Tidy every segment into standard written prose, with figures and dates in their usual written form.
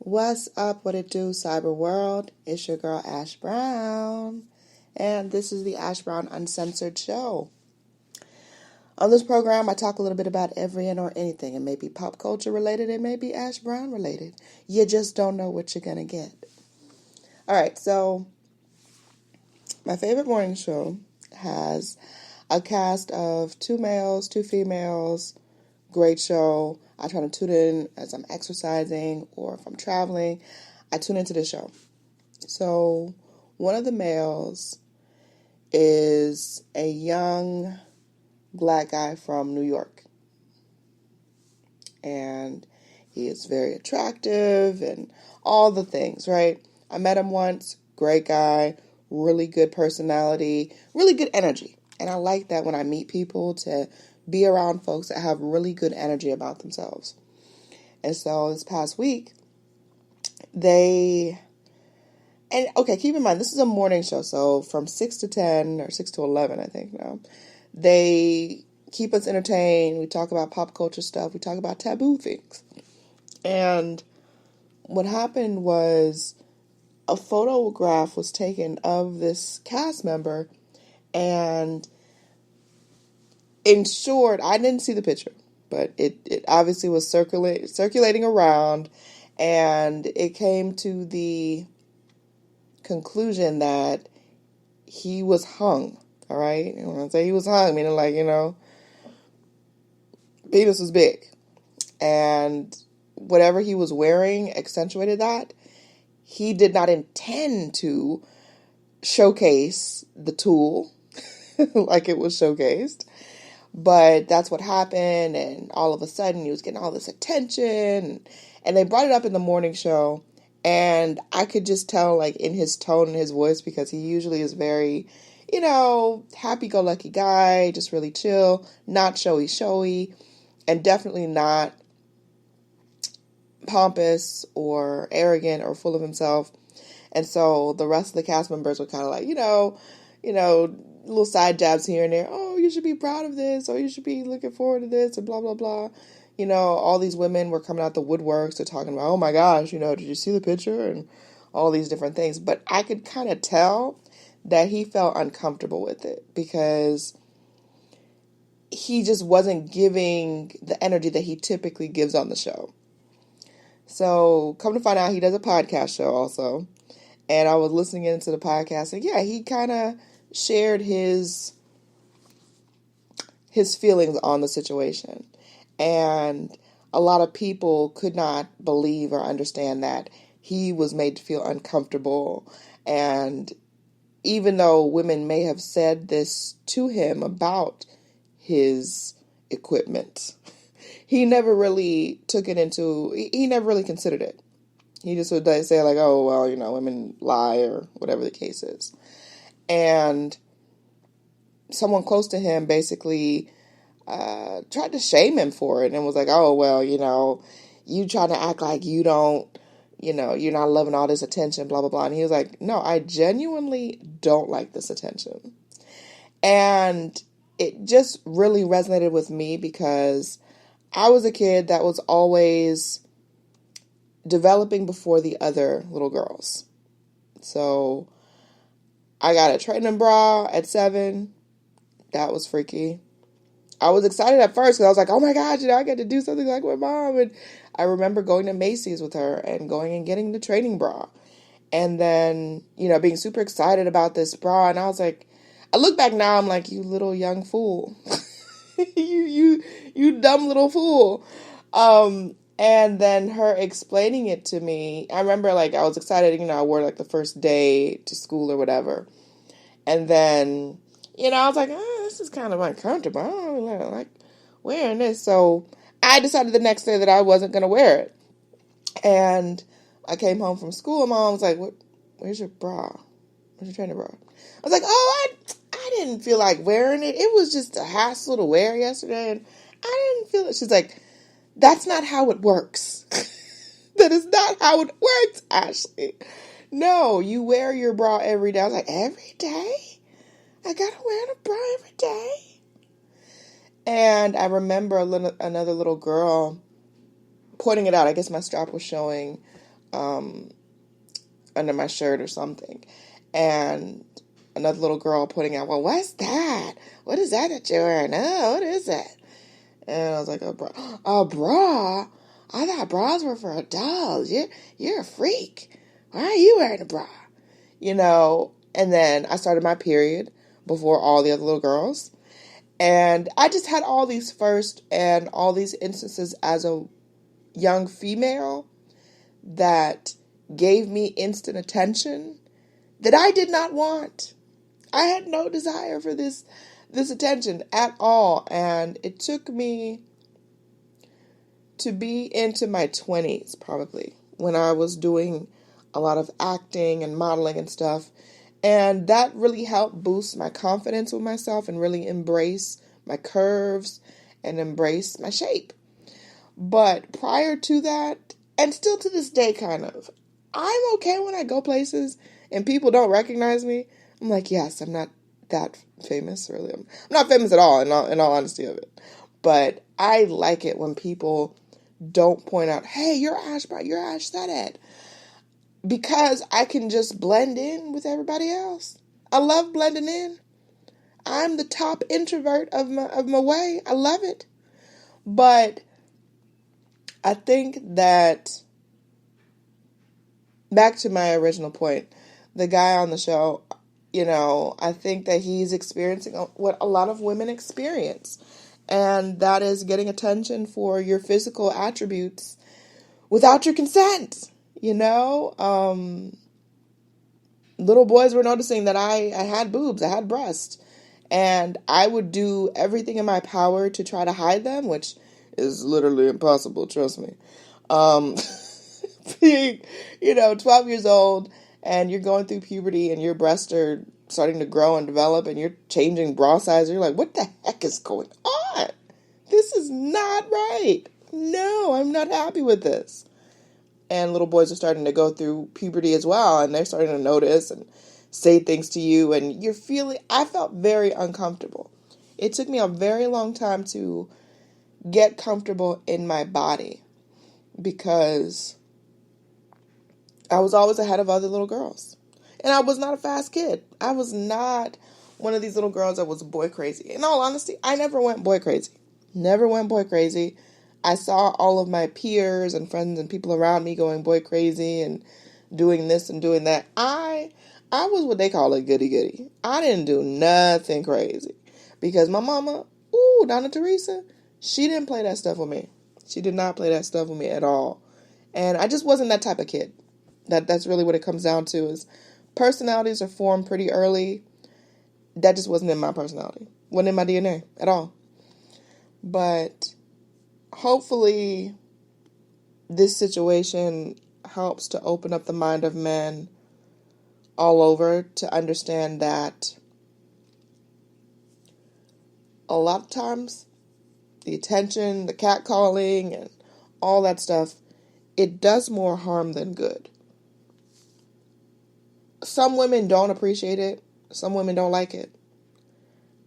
What's up? What it do, cyber world? It's your girl Ash Brown, and this is the Ash Brown Uncensored Show. On this program, I talk a little bit about every and or anything. It may be pop culture related, it may be Ash Brown related. You just don't know what you're gonna get. All right, so my favorite morning show has a cast of 2 males, 2 females. Great show. I try to tune in as I'm exercising or if I'm traveling. I tune into this show. So, one of the males is a young black guy from New York. And he is very attractive and all the things, right? I met him once. Great guy. Really good personality. Really good energy. And I like that when I meet people to be around folks that have really good energy about themselves. And so this past week, keep in mind, this is a morning show, so from 6 to 10, or 6 to 11, I think now, they keep us entertained. We talk about pop culture stuff. We talk about taboo things. And what happened was a photograph was taken of this cast member, and in short, I didn't see the picture, but it obviously was circulating around, and it came to the conclusion that he was hung. All right, and when I say he was hung, meaning penis was big, and whatever he was wearing accentuated that. He did not intend to showcase the tool like it was showcased, but that's what happened, and all of a sudden he was getting all this attention, and they brought it up in the morning show, and I could just tell, like, in his tone and his voice, because he usually is very, happy-go-lucky guy, just really chill, not showy, and definitely not pompous or arrogant or full of himself. And so the rest of the cast members were kind of like, little side jabs here and there. Oh, you should be proud of this, or you should be looking forward to this, and blah, blah, blah. All these women were coming out the woodworks. They're talking about, oh my gosh, did you see the picture? And all these different things. But I could kind of tell that he felt uncomfortable with it because he just wasn't giving the energy that he typically gives on the show. So come to find out, he does a podcast show also. And I was listening into the podcast, and he kind of shared his feelings on the situation. And a lot of people could not believe or understand that he was made to feel uncomfortable. And even though women may have said this to him about his equipment, he never really he never really considered it. He just would say, like, oh, well, women lie, or whatever the case is. And someone close to him basically tried to shame him for it and was like, oh, well, you trying to act like you don't, you're not loving all this attention, blah, blah, blah. And he was like, no, I genuinely don't like this attention. And it just really resonated with me because I was a kid that was always developing before the other little girls. So I got a training bra at 7. That was freaky. I was excited at first because I was like, oh my God, I get to do something like my mom. And I remember going to Macy's with her and going and getting the training bra. And then, being super excited about this bra. And I was like, I look back now, I'm like, you little young fool. you dumb little fool. And then her explaining it to me, I remember, like, I was excited, I wore, like, the first day to school or whatever. And then, I was like, oh, this is kind of uncomfortable. I don't really like wearing this. So I decided the next day that I wasn't going to wear it. And I came home from school, and Mom was like, where's your bra? Where's your training bra? I was like, oh, I didn't feel like wearing it. It was just a hassle to wear yesterday, and I didn't feel it. She's like, that's not how it works. That is not how it works, Ashley. No, you wear your bra every day. I was like, every day? I gotta wear the bra every day? And I remember another little girl pointing it out. I guess my strap was showing. under my shirt or something. And another little girl putting out, well, what's that? What is that you're wearing? Oh, what is that? And I was like, a bra? A bra? I thought bras were for adults. You're a freak. Why are you wearing a bra? And then I started my period before all the other little girls. And I just had all these first and all these instances as a young female that gave me instant attention that I did not want. I had no desire for this attention at all. And it took me to be into my 20s probably when I was doing a lot of acting and modeling and stuff. And that really helped boost my confidence with myself and really embrace my curves and embrace my shape. But prior to that, and still to this day kind of, I'm okay when I go places and people don't recognize me. I'm like, yes, I'm not that famous, really. I'm not famous at all, in all honesty of it. But I like it when people don't point out, hey, you're Ash Sadad. Because I can just blend in with everybody else. I love blending in. I'm the top introvert of my way. I love it. But I think that, back to my original point, the guy on the show, I think that he's experiencing what a lot of women experience. And that is getting attention for your physical attributes without your consent. Little boys were noticing that I had boobs, I had breasts. And I would do everything in my power to try to hide them, which is literally impossible, trust me. Being, 12 years old and you're going through puberty and your breasts are starting to grow and develop and you're changing bra size, you're like, what the heck is going on? This is not right. No, I'm not happy with this. And little boys are starting to go through puberty as well, and they're starting to notice and say things to you, and I felt very uncomfortable. It took me a very long time to get comfortable in my body because I was always ahead of other little girls. And I was not a fast kid. I was not one of these little girls that was boy crazy. In all honesty, I never went boy crazy. Never went boy crazy. I saw all of my peers and friends and people around me going boy crazy and doing this and doing that. I was what they call a goody goody. I didn't do nothing crazy because my mama, Donna Teresa, she didn't play that stuff with me. She did not play that stuff with me at all. And I just wasn't that type of kid. That's really what it comes down to, is personalities are formed pretty early. That just wasn't in my personality. Wasn't in my DNA at all. But hopefully this situation helps to open up the mind of men all over to understand that a lot of times the attention, the catcalling, and all that stuff, it does more harm than good. Some women don't appreciate it. Some women don't like it.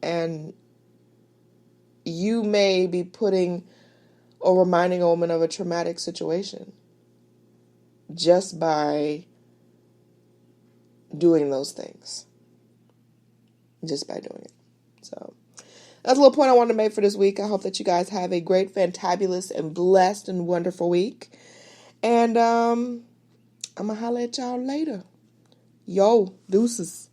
And you may be putting or reminding a woman of a traumatic situation just by doing those things. Just by doing it. So that's a little point I wanted to make for this week. I hope that you guys have a great, fantabulous, and blessed and wonderful week. And I'm going to holler at y'all later. Yo, deuces.